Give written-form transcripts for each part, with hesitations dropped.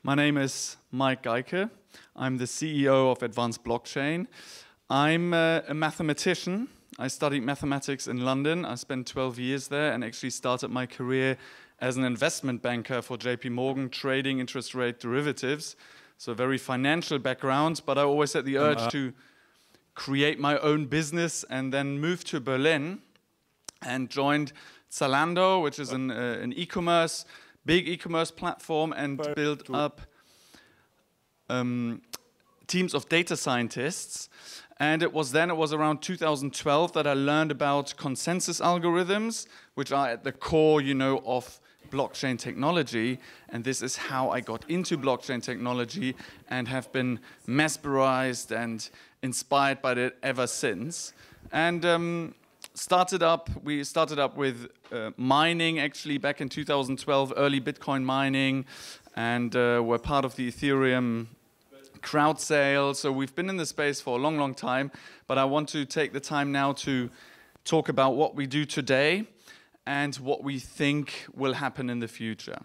My name is Geike. I'm the CEO of Advanced Blockchain. I'm a mathematician. I studied mathematics in London. I spent 12 years there and actually started my career as an investment banker for JP Morgan, trading interest rate derivatives. So very financial background, but I always had the urge to create my own business and then moved to Berlin and joined Zalando, which is an e-commerce, big e-commerce platform, and built up teams of data scientists. And it was around 2012 that I learned about consensus algorithms, which are at the core, of blockchain technology. And this is how I got into blockchain technology and have been mesmerized and inspired by it ever since. And we started up with mining actually back in 2012, early Bitcoin mining, and we're part of the Ethereum crowd sale. So we've been in the space for a long, long time, but I want to take the time now to talk about what we do today and what we think will happen in the future.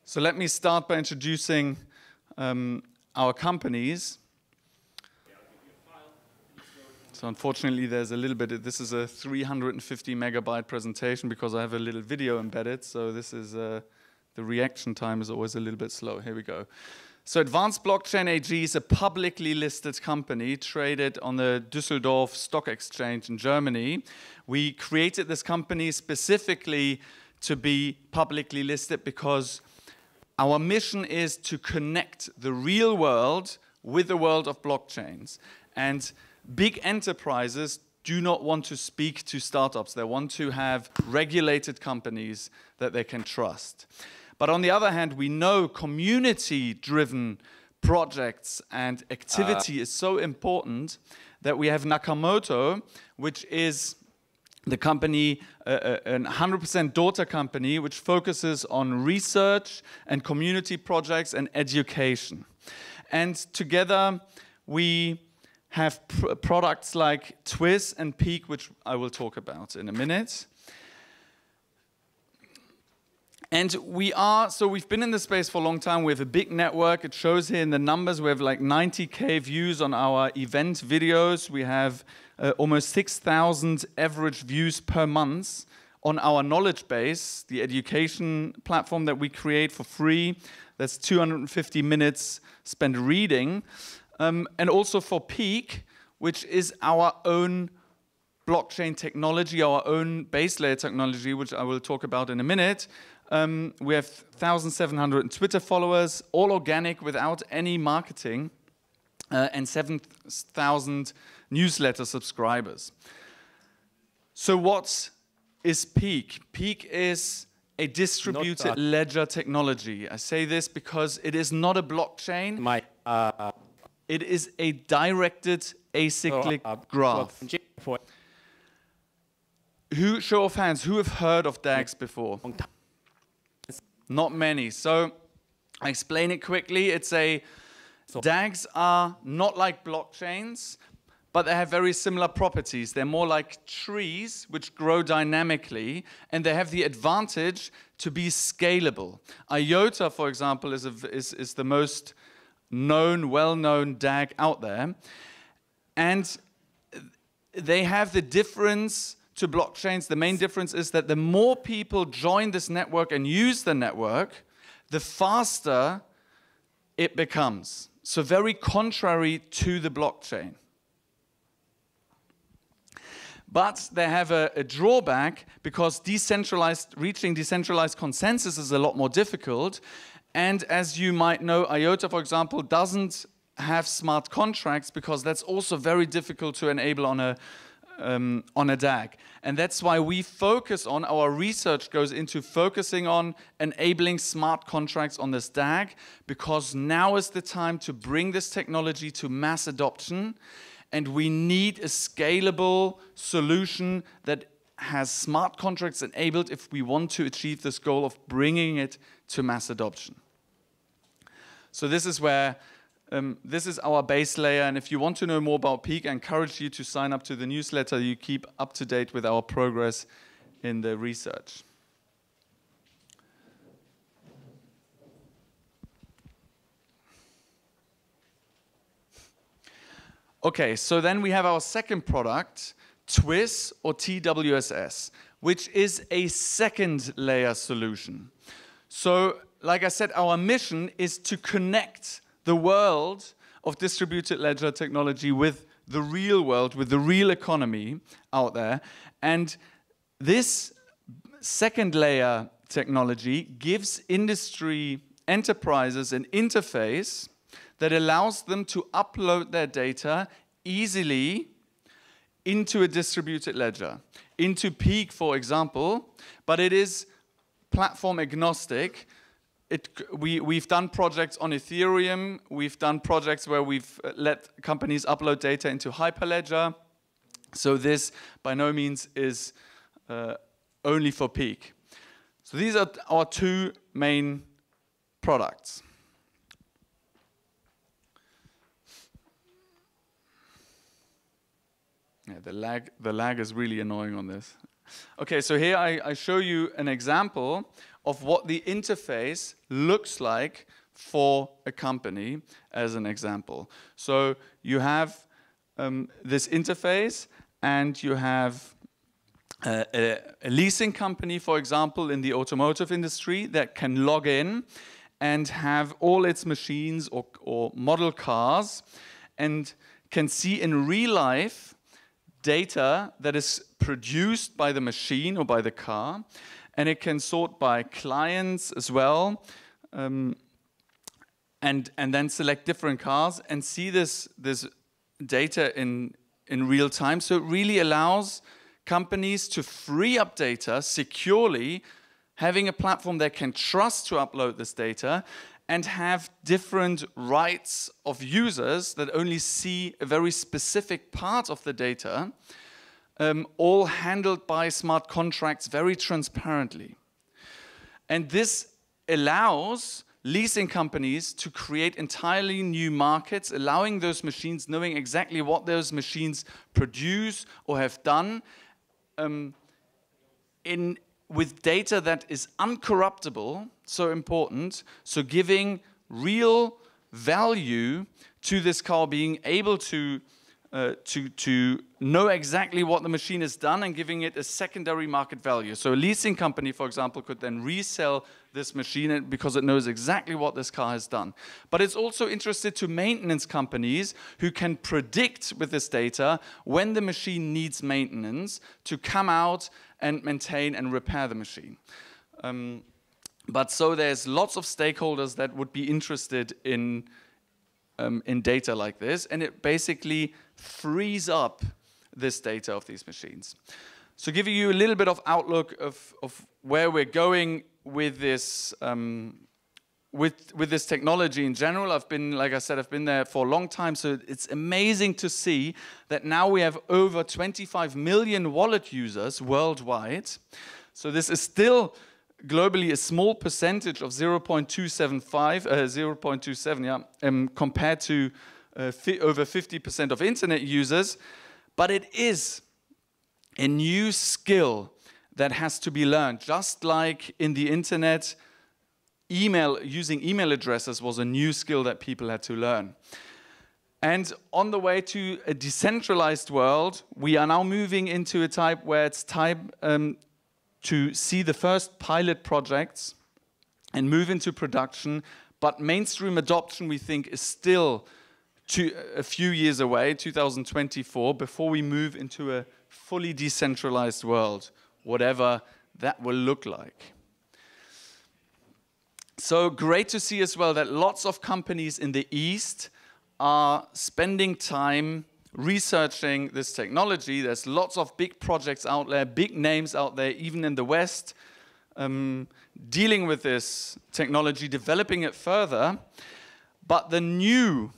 So let me start by introducing our companies. So unfortunately, there's a little bit, this is a 350 megabyte presentation because I have a little video embedded. So this is, the reaction time is always a little bit slow. Here we go. So Advanced Blockchain AG is a publicly listed company traded on the Düsseldorf Stock Exchange in Germany. We created this company specifically to be publicly listed because our mission is to connect the real world with the world of blockchains. And big enterprises do not want to speak to startups. They want to have regulated companies that they can trust. But on the other hand, we know community-driven projects and activity is so important that we have Nakamoto, which is the company, an 100% daughter company, which focuses on research and community projects and education. And together, we have products like Twiz and peaq, which I will talk about in a minute. And we've been in the space for a long time. We have a big network. It shows here in the numbers. We have like 90K views on our event videos. We have almost 6,000 average views per month on our knowledge base, the education platform that we create for free. That's 250 minutes spent reading. And also for peaq, which is our own blockchain technology, our own base layer technology, which I will talk about in a minute. We have 1,700 Twitter followers, all organic without any marketing, and 7,000 newsletter subscribers. So what is peaq? peaq is a distributed ledger technology. I say this because it is not a blockchain. It is a directed acyclic graph. Show of hands, who have heard of DAGs before? Not many. So I explain it quickly. DAGs are not like blockchains, but they have very similar properties. They're more like trees which grow dynamically, and they have the advantage to be scalable. IOTA, for example, is the most well-known DAG out there. And they have the difference to blockchains. The main difference is that the more people join this network and use the network, the faster it becomes. So very contrary to the blockchain. But they have a drawback because reaching decentralized consensus is a lot more difficult. And as you might know, IOTA, for example, doesn't have smart contracts because that's also very difficult to enable on a DAG. And that's why we focus on, our research goes into focusing on enabling smart contracts on this DAG, because now is the time to bring this technology to mass adoption, and we need a scalable solution that has smart contracts enabled if we want to achieve this goal of bringing it to mass adoption. So this is where this is our base layer, and if you want to know more about peaq, I encourage you to sign up to the newsletter. You keep up to date with our progress in the research. Okay, so then we have our second product, TWIS or TWSS, which is a second layer solution. So, like I said, our mission is to connect the world of distributed ledger technology with the real world, with the real economy out there. And this second layer technology gives industry enterprises an interface that allows them to upload their data easily into a distributed ledger, into peaq, for example, but it is platform agnostic. We've done projects on Ethereum, we've done projects where we've let companies upload data into Hyperledger, so this by no means is only for peaq. So these are our two main products. Yeah, the lag is really annoying on this. Okay, so here I show you an example of what the interface looks like for a company as an example. So you have this interface, and you have a leasing company, for example, in the automotive industry that can log in and have all its machines or model cars and can see in real life data that is produced by the machine or by the car, and it can sort by clients as well, and then select different cars and see this data in real time. So it really allows companies to free up data securely, having a platform they can trust to upload this data, and have different rights of users that only see a very specific part of the data, all handled by smart contracts very transparently. And this allows leasing companies to create entirely new markets, allowing those machines, knowing exactly what those machines produce or have done, with data that is uncorruptible, so important, so giving real value to this car, being able to know exactly what the machine has done and giving it a secondary market value. So a leasing company, for example, could then resell this machine because it knows exactly what this car has done. But it's also interested to maintenance companies who can predict with this data when the machine needs maintenance to come out and maintain and repair the machine. But so there's lots of stakeholders that would be interested in data like this, and it basically frees up this data of these machines. So giving you a little bit of outlook of where we're going with this with this technology in general. Like I said, I've been there for a long time, so it's amazing to see that now we have over 25 million wallet users worldwide. So this is still globally a small percentage of 0.27, yeah, compared to over 50% of internet users, but it is a new skill that has to be learned. Just like in the internet, using email addresses was a new skill that people had to learn. And on the way to a decentralized world, we are now moving into a type where it's time to see the first pilot projects and move into production, but mainstream adoption, we think, is still a few years away, 2024, before we move into a fully decentralized world, whatever that will look like. So great to see as well that lots of companies in the East are spending time researching this technology. There's lots of big projects out there, big names out there, even in the West, dealing with this technology, developing it further. But the new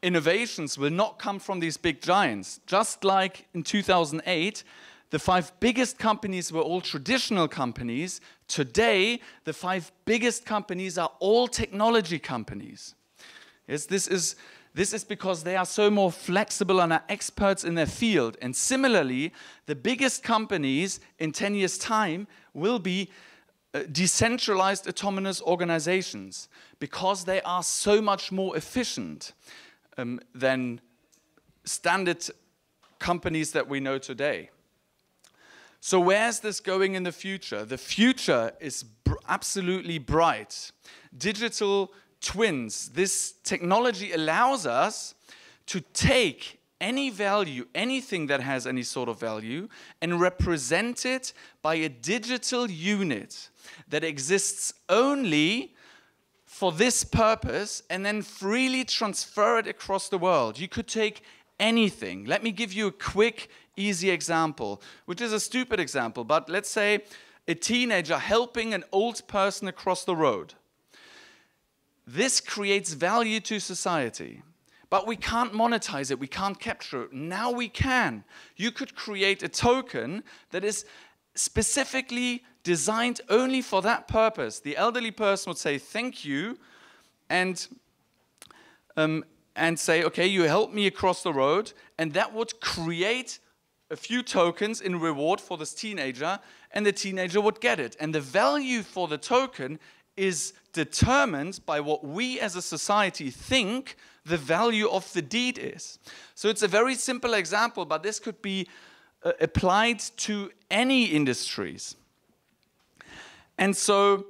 innovations will not come from these big giants. Just like in 2008, the 5 biggest companies were all traditional companies. Today, the 5 biggest companies are all technology companies. Yes, this is because they are so more flexible and are experts in their field. And similarly, the biggest companies in 10 years' time will be decentralized autonomous organizations because they are so much more efficient than standard companies that we know today. So where's this going in the future? The future is absolutely bright. Digital twins. This technology allows us to take any value, anything that has any sort of value, and represent it by a digital unit that exists only for this purpose, and then freely transfer it across the world. You could take anything. Let me give you a quick, easy example, which is a stupid example, but let's say a teenager helping an old person across the road. This creates value to society, but we can't monetize it, we can't capture it. Now we can. You could create a token that is specifically designed only for that purpose. The elderly person would say thank you and say, okay, you helped me across the road, and that would create a few tokens in reward for this teenager, and the teenager would get it. And the value for the token is determined by what we as a society think the value of the deed is. So it's a very simple example, but this could be applied to any industries. And so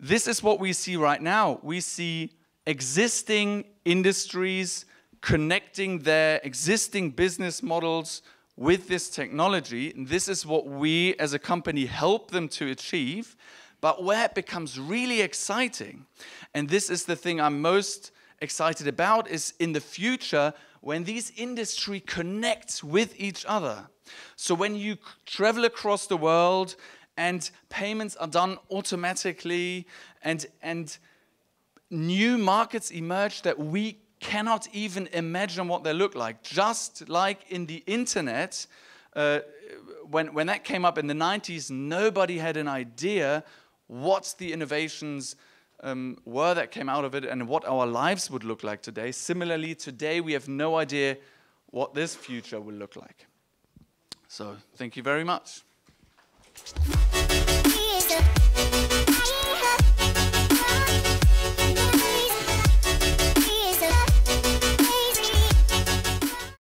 this is what we see right now. We see existing industries connecting their existing business models with this technology. And this is what we as a company help them to achieve. But where it becomes really exciting, and this is the thing I'm most excited about, is in the future when these industries connect with each other. So when you travel across the world and payments are done automatically and new markets emerge that we cannot even imagine what they look like. Just like in the internet, when that came up in the 90s, nobody had an idea what the innovations were that came out of it and what our lives would look like today. Similarly, today we have no idea what this future will look like. So, thank you very much.